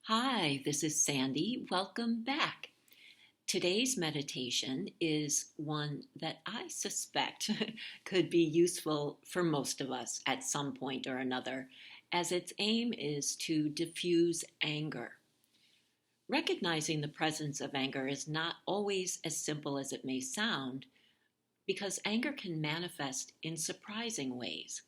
Hi, this is Sandy. Welcome back. Today's meditation is one that I suspect could be useful for most of us at some point or another, as its aim is to diffuse anger. Recognizing the presence of anger is not always as simple as it may sound, because anger can manifest in surprising ways.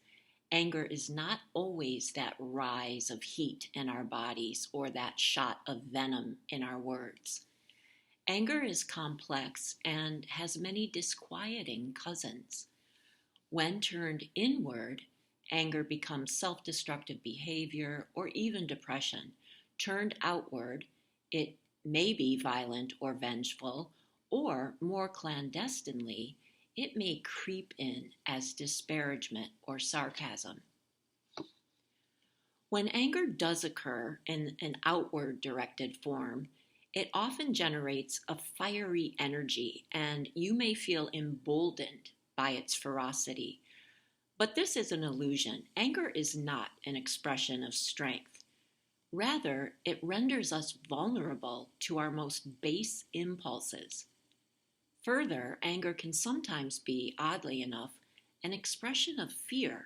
Anger is not always that rise of heat in our bodies or that shot of venom in our words. Anger is complex and has many disquieting cousins. When turned inward, anger becomes self-destructive behavior or even depression. Turned outward, it may be violent or vengeful, or more clandestinely, it may creep in as disparagement or sarcasm. When anger does occur in an outward directed form, it often generates a fiery energy, and you may feel emboldened by its ferocity. But this is an illusion. Anger is not an expression of strength. Rather, it renders us vulnerable to our most base impulses. Further, anger can sometimes be, oddly enough, an expression of fear.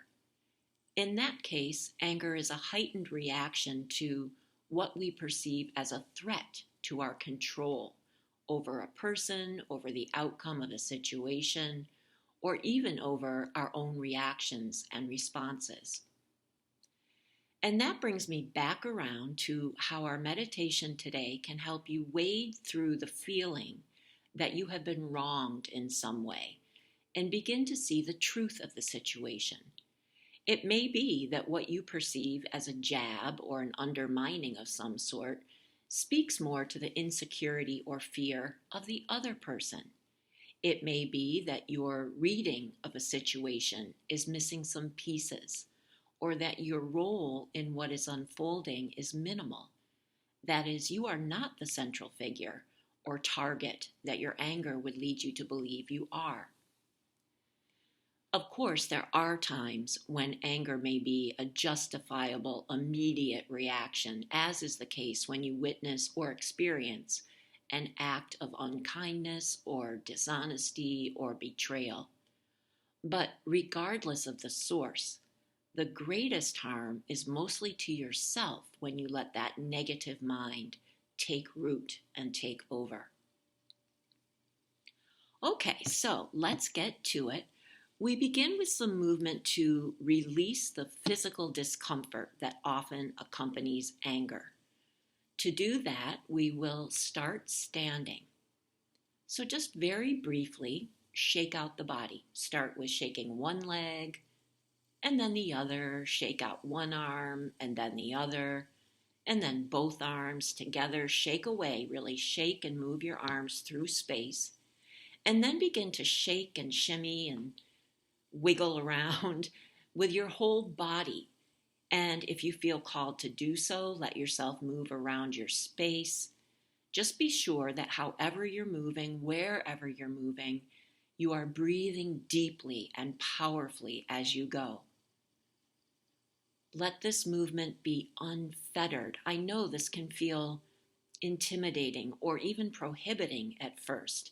In that case, anger is a heightened reaction to what we perceive as a threat to our control over a person, over the outcome of a situation, or even over our own reactions and responses. And that brings me back around to how our meditation today can help you wade through the feeling that you have been wronged in some way and begin to see the truth of the situation. It may be that what you perceive as a jab or an undermining of some sort speaks more to the insecurity or fear of the other person. It may be that your reading of a situation is missing some pieces, or that your role in what is unfolding is minimal. That is, you are not the central figure or target that your anger would lead you to believe you are. Of course, there are times when anger may be a justifiable, immediate reaction, as is the case when you witness or experience an act of unkindness or dishonesty or betrayal. But regardless of the source, the greatest harm is mostly to yourself when you let that negative mind take root and take over. Okay, so let's get to it. We begin with some movement to release the physical discomfort that often accompanies anger. To do that, we will start standing. So just very briefly, shake out the body. Start with shaking one leg, and then the other. Shake out one arm, and then the other. And then both arms together. Shake away, really shake and move your arms through space. And then begin to shake and shimmy and wiggle around with your whole body. And if you feel called to do so, let yourself move around your space. Just be sure that however you're moving, wherever you're moving, you are breathing deeply and powerfully as you go. Let this movement be unfettered. I know this can feel intimidating or even prohibiting at first.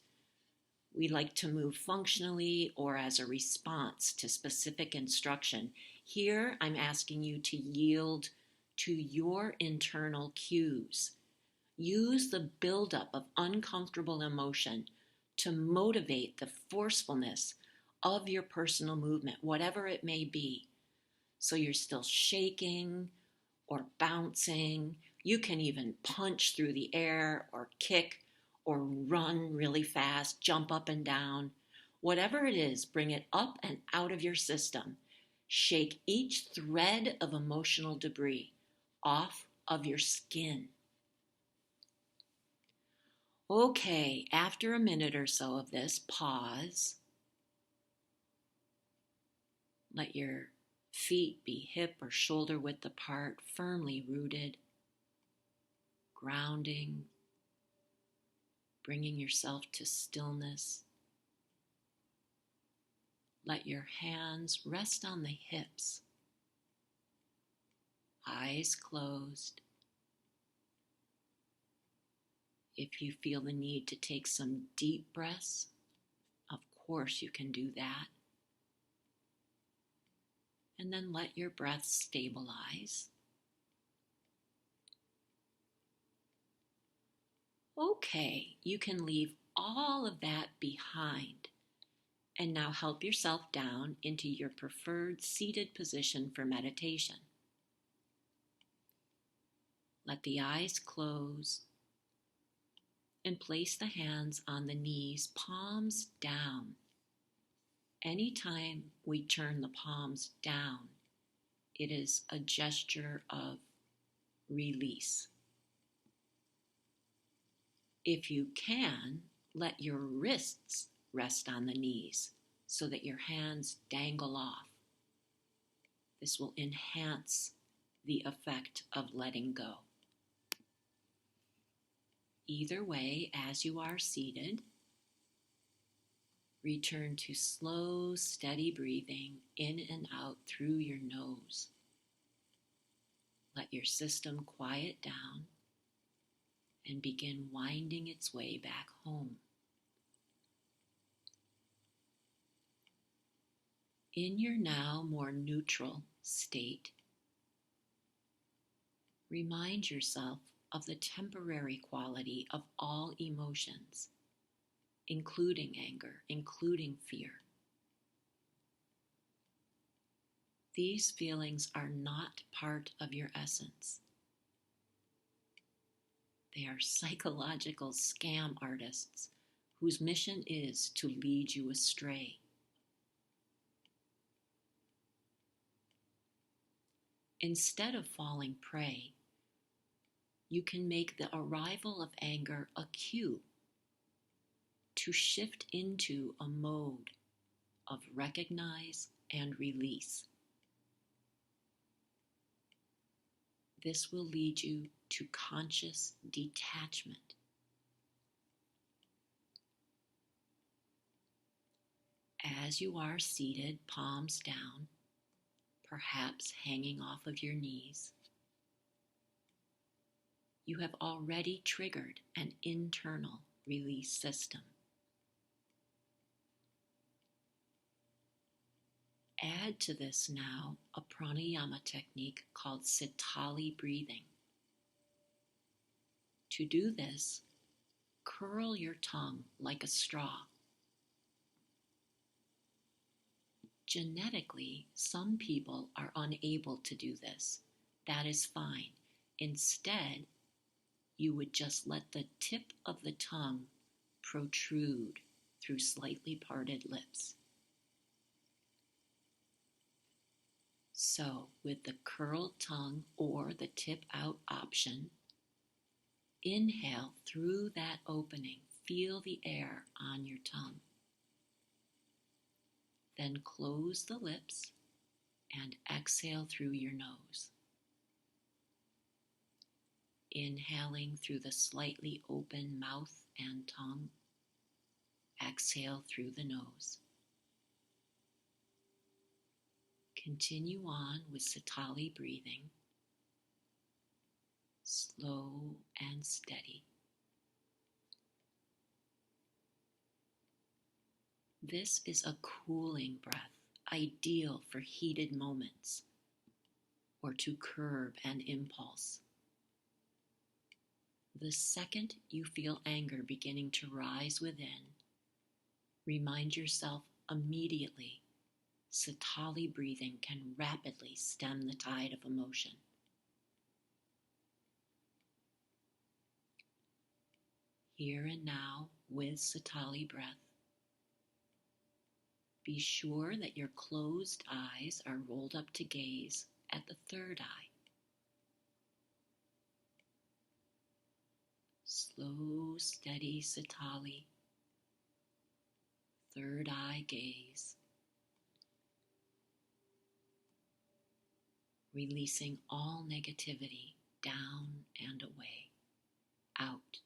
We like to move functionally or as a response to specific instruction. Here, I'm asking you to yield to your internal cues. Use the buildup of uncomfortable emotion to motivate the forcefulness of your personal movement, whatever it may be. So you're still shaking or bouncing. You can even punch through the air or kick or run really fast, jump up and down. Whatever it is, bring it up and out of your system. Shake each thread of emotional debris off of your skin. Okay, after a minute or so of this, pause. Let your feet be hip or shoulder width apart, firmly rooted, grounding, bringing yourself to stillness. Let your hands rest on the hips, eyes closed, If you feel the need to take some deep breaths, of course you can do that. And then let your breath stabilize. Okay, you can leave all of that behind. And now help yourself down into your preferred seated position for meditation. Let the eyes close and place the hands on the knees, palms down. Anytime we turn the palms down, it is a gesture of release. If you can, let your wrists rest on the knees so that your hands dangle off. This will enhance the effect of letting go. Either way, as you are seated, return to slow, steady breathing in and out through your nose. Let your system quiet down and begin winding its way back home. In your now more neutral state, remind yourself of the temporary quality of all emotions, including anger, including fear. These feelings are not part of your essence. They are psychological scam artists whose mission is to lead you astray. Instead of falling prey, you can make the arrival of anger a cue to shift into a mode of recognize and release. This will lead you to conscious detachment. As you are seated, palms down, perhaps hanging off of your knees, you have already triggered an internal release system. Add to this now a pranayama technique called sitali breathing. To do this, curl your tongue like a straw. Genetically, some people are unable to do this. That is fine. Instead, you would just let the tip of the tongue protrude through slightly parted lips. So, with the curled tongue or the tip out option, inhale through that opening. Feel the air on your tongue. Then close the lips and exhale through your nose. Inhaling through the slightly open mouth and tongue. Exhale through the nose. Continue on with sitali breathing, slow and steady. This is a cooling breath, ideal for heated moments or to curb an impulse. The second you feel anger beginning to rise within, remind yourself immediately sitali breathing can rapidly stem the tide of emotion. Here and now, with sitali breath, be sure that your closed eyes are rolled up to gaze at the third eye. Slow, steady sitali, third eye gaze, releasing all negativity down and away, out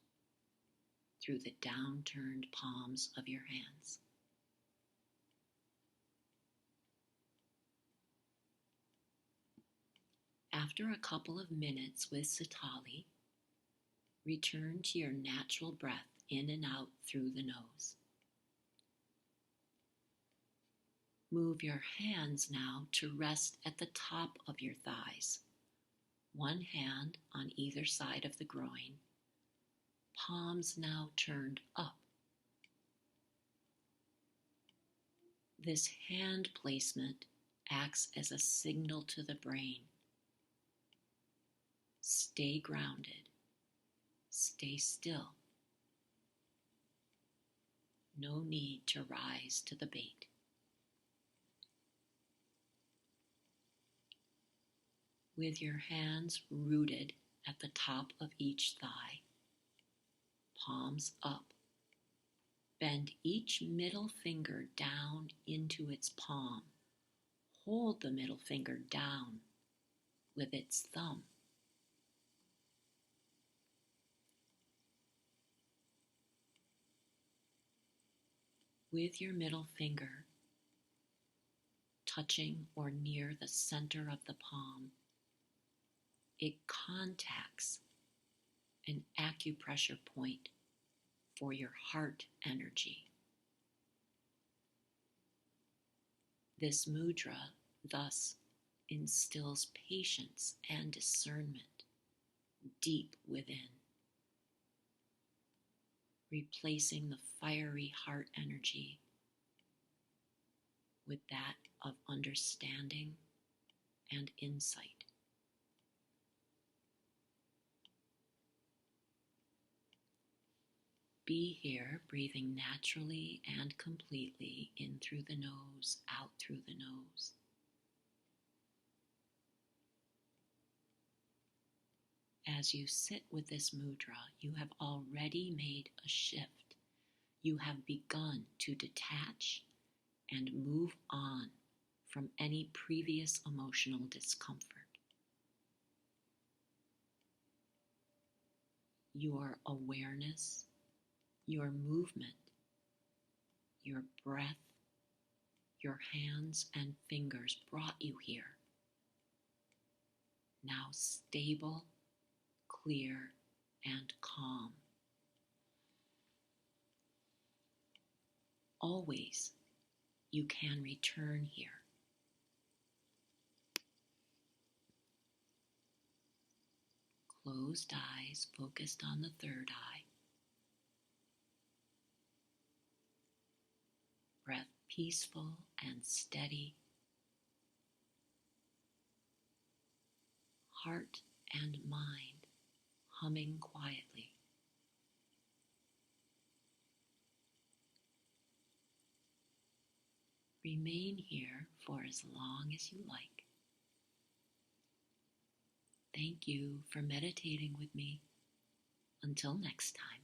through the downturned palms of your hands. After a couple of minutes with sitali, Return to your natural breath in and out through the nose. Move your hands now to rest at the top of your thighs. One hand on either side of the groin. Palms now turned up. This hand placement acts as a signal to the brain. Stay grounded. Stay still. No need to rise to the bait. With your hands rooted at the top of each thigh, palms up. Bend each middle finger down into its palm. Hold the middle finger down with its thumb. With your middle finger touching or near the center of the palm, it contacts an acupressure point for your heart energy. This mudra thus instills patience and discernment deep within, replacing the fiery heart energy with that of understanding and insight. Be here, breathing naturally and completely in through the nose, out through the nose. As you sit with this mudra, you have already made a shift. You have begun to detach and move on from any previous emotional discomfort. Your awareness, your movement, your breath, your hands and fingers brought you here. Now stable, clear, and calm. Always you can return here. Closed eyes focused on the third eye. Breath peaceful and steady. Heart and mind humming quietly. Remain here for as long as you like. Thank you for meditating with me. Until next time.